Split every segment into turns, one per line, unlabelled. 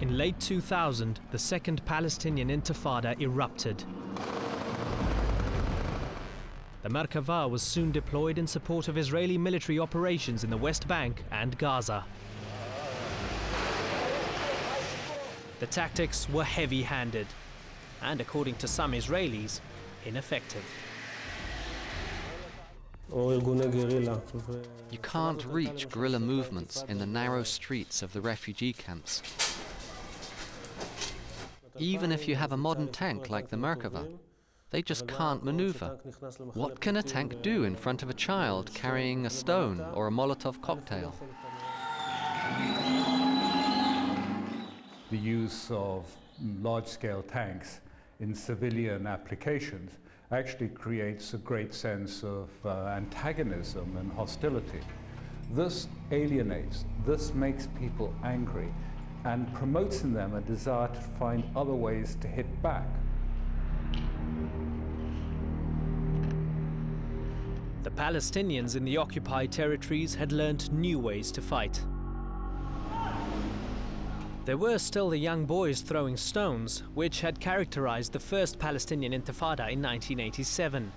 In late 2000, the Second Palestinian Intifada erupted. The Merkava was soon deployed in support of Israeli military operations in the West Bank and Gaza. The tactics were heavy-handed and, according to some Israelis, ineffective.
You can't reach guerrilla movements in the narrow streets of the refugee camps. Even if you have a modern tank like the Merkava, they just can't maneuver. What can a tank do in front of a child carrying a stone or a Molotov cocktail?
The use of large-scale tanks in civilian applications actually creates a great sense of antagonism and hostility. This alienates, this makes people angry, and promotes in them a desire to find other ways to hit back.
The Palestinians in the occupied territories had learned new ways to fight. There were still the young boys throwing stones, which had characterized the first Palestinian Intifada in 1987.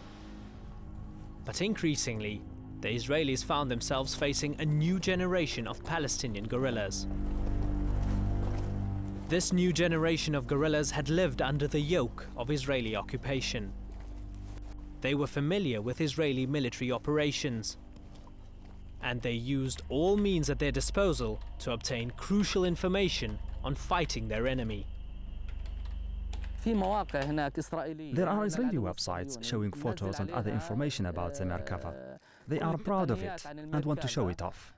But increasingly, the Israelis found themselves facing a new generation of Palestinian guerrillas. This new generation of guerrillas had lived under the yoke of Israeli occupation. They were familiar with Israeli military operations, and they used all means at their disposal to obtain crucial information on fighting their enemy.
There are Israeli websites showing photos and other information about the Merkava. They are proud of it and want to show it off.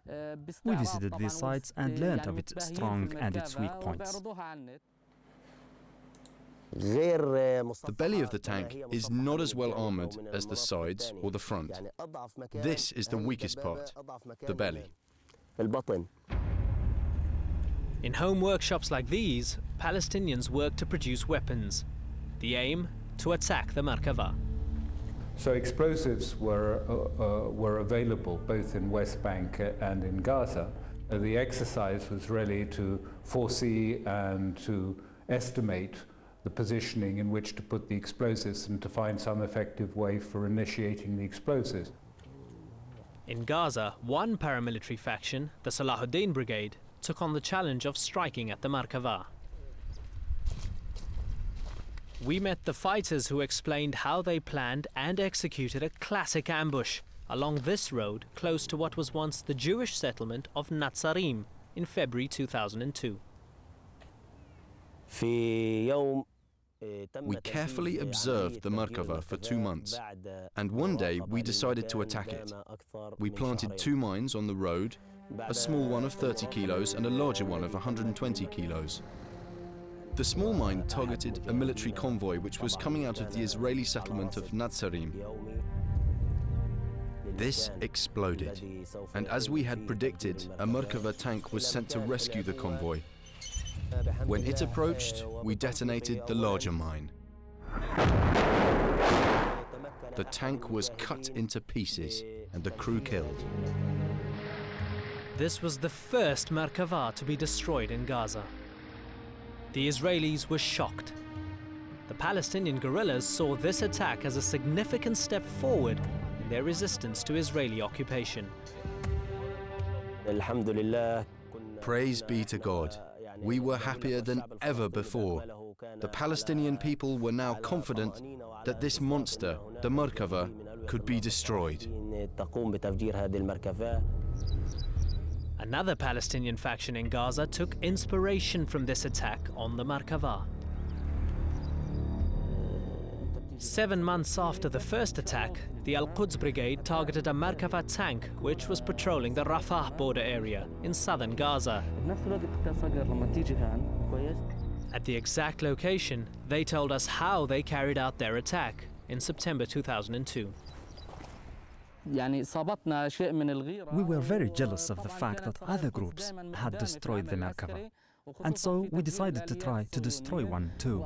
We visited these sites and learned of its strong and its weak points.
The belly of the tank is not as well armoured as the sides or the front. This is the weakest part, the belly.
In home workshops like these, Palestinians work to produce weapons. The aim? To attack the Merkava.
So explosives were available both in West Bank and in Gaza. The exercise was really to foresee and to estimate the positioning in which to put the explosives and to find some effective way for initiating the explosives.
In Gaza, one paramilitary faction, the Salahuddin Brigade, took on the challenge of striking at the Merkava. We met the fighters who explained how they planned and executed a classic ambush along this road close to what was once the Jewish settlement of Netzarim in February 2002.
We carefully observed the Merkava for 2 months, and one day we decided to attack it. We planted 2 mines on the road, a small one of 30 kilos and a larger one of 120 kilos. The small mine targeted a military convoy which was coming out of the Israeli settlement of Netzarim. This exploded, and as we had predicted, a Merkava tank was sent to rescue the convoy. When it approached, we detonated the larger mine. The tank was cut into pieces and the crew killed.
This was the first Merkava to be destroyed in Gaza. The Israelis were shocked. The Palestinian guerrillas saw this attack as a significant step forward in their resistance to Israeli occupation.
Praise be to God. We were happier than ever before. The Palestinian people were now confident that this monster, the Merkava, could be destroyed.
Another Palestinian faction in Gaza took inspiration from this attack on the Merkava. 7 months after the first attack, the Al-Quds Brigade targeted a Merkava tank which was patrolling the Rafah border area in southern Gaza. At the exact location, they told us how they carried out their attack in September 2002.
We were very jealous of the fact that other groups had destroyed the Merkava, and so we decided to try to destroy one too.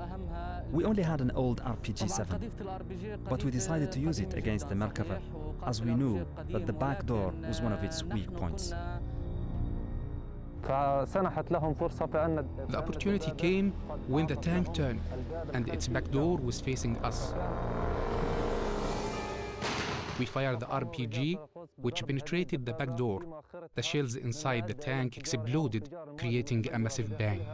We only had an old RPG-7, but we decided to use it against the Merkava, as we knew that the back door was one of its weak points.
The opportunity came when the tank turned and its back door was facing us. We fired the RPG, which penetrated the back door. The shells inside the tank exploded, creating a massive bang.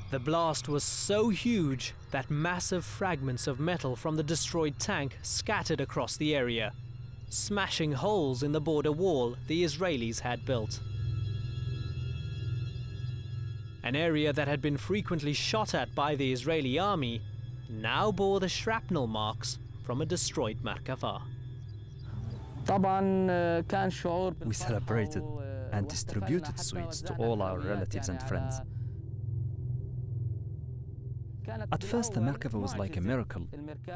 The blast was so huge that massive fragments of metal from the destroyed tank scattered across the area, smashing holes in the border wall the Israelis had built. An area that had been frequently shot at by the Israeli army now bore the shrapnel marks from a destroyed Merkava.
We celebrated and distributed sweets to all our relatives and friends. At first, the Merkava was like a miracle,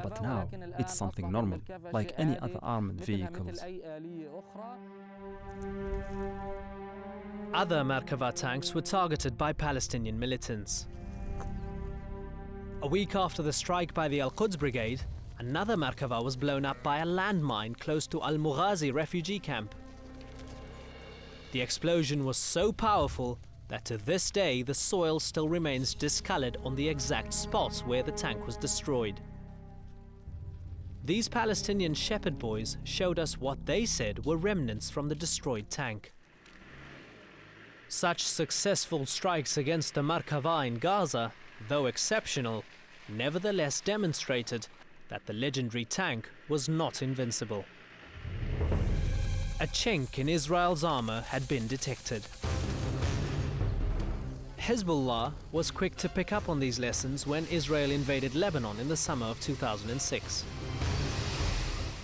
but now it's something normal, like any other armored vehicles.
Other Merkava tanks were targeted by Palestinian militants. A week after the strike by the Al-Quds Brigade, another Merkava was blown up by a landmine close to Al-Mughazi refugee camp. The explosion was so powerful that to this day the soil still remains discolored on the exact spot where the tank was destroyed. These Palestinian shepherd boys showed us what they said were remnants from the destroyed tank. Such successful strikes against the Merkava in Gaza, though exceptional, nevertheless demonstrated that the legendary tank was not invincible. A chink in Israel's armor had been detected. Hezbollah was quick to pick up on these lessons when Israel invaded Lebanon in the summer of 2006.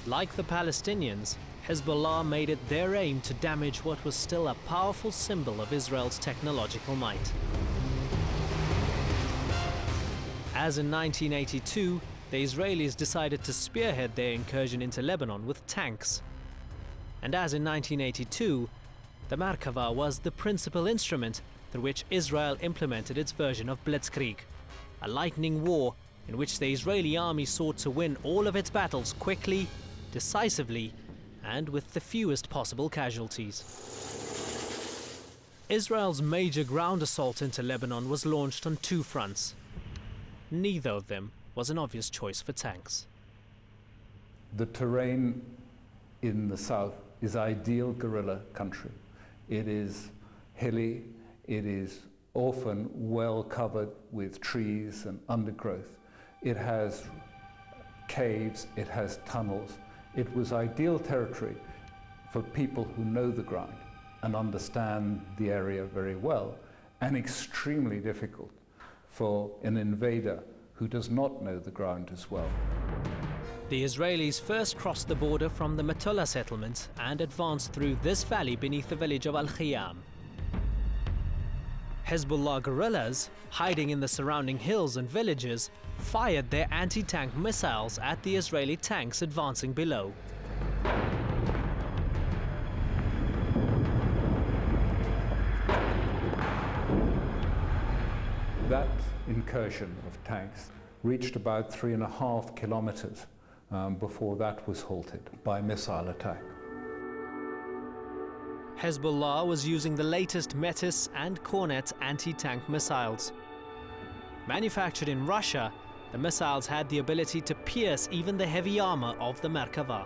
Like the Palestinians, Hezbollah made it their aim to damage what was still a powerful symbol of Israel's technological might. As in 1982, the Israelis decided to spearhead their incursion into Lebanon with tanks. And as in 1982, the Merkava was the principal instrument through which Israel implemented its version of Blitzkrieg, a lightning war in which the Israeli army sought to win all of its battles quickly, decisively, and with the fewest possible casualties. Israel's major ground assault into Lebanon was launched on two fronts. Neither of them was an obvious choice for tanks.
The terrain in the south is ideal guerrilla country. It is hilly, it is often well covered with trees and undergrowth. It has caves, it has tunnels. It was ideal territory for people who know the ground and understand the area very well, and extremely difficult for an invader who does not know the ground as well.
The Israelis first crossed the border from the Metula settlement and advanced through this valley beneath the village of Al-Khiyam. Hezbollah guerrillas, hiding in the surrounding hills and villages, fired their anti-tank missiles at the Israeli tanks advancing below.
That incursion of tanks reached about 3.5 kilometers before that was halted by missile attack.
Hezbollah was using the latest Metis and Kornet anti-tank missiles. Manufactured in Russia, the missiles had the ability to pierce even the heavy armor of the Merkava.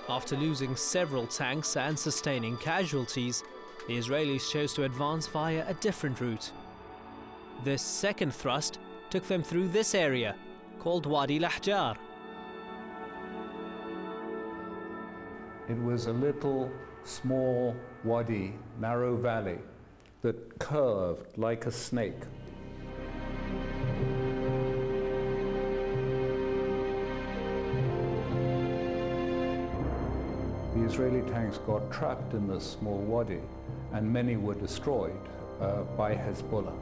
After losing several tanks and sustaining casualties, the Israelis chose to advance via a different route. This second thrust took them through this area, called Wadi Lahjar.
It was a little, small wadi, narrow valley, that curved like a snake. The Israeli tanks got trapped in this small wadi, and many were destroyed by Hezbollah.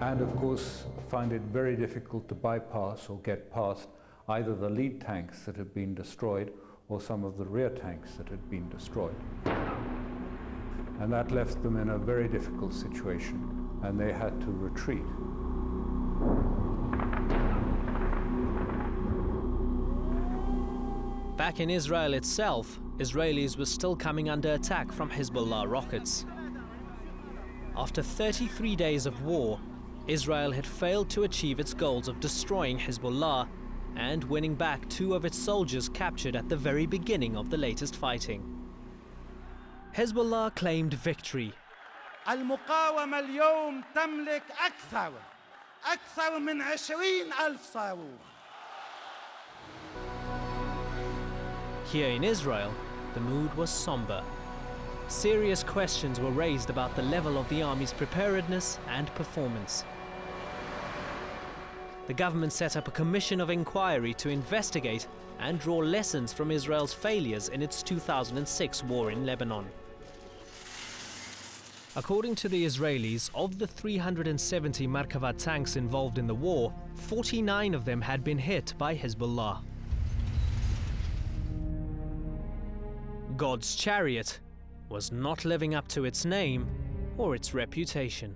And of course, find it very difficult to bypass or get past either the lead tanks that had been destroyed or some of the rear tanks that had been destroyed. And that left them in a very difficult situation, and they had to retreat.
Back in Israel itself, Israelis were still coming under attack from Hezbollah rockets. After 33 days of war, Israel had failed to achieve its goals of destroying Hezbollah and winning back 2 of its soldiers captured at the very beginning of the latest fighting. Hezbollah claimed victory.
المقاومة اليوم تملك أكثر من 20,000 صاروخ.
Here in Israel, the mood was somber. Serious questions were raised about the level of the army's preparedness and performance. The government set up a commission of inquiry to investigate and draw lessons from Israel's failures in its 2006 war in Lebanon. According to the Israelis, of the 370 Merkava tanks involved in the war, 49 of them had been hit by Hezbollah. God's Chariot was not living up to its name or its reputation.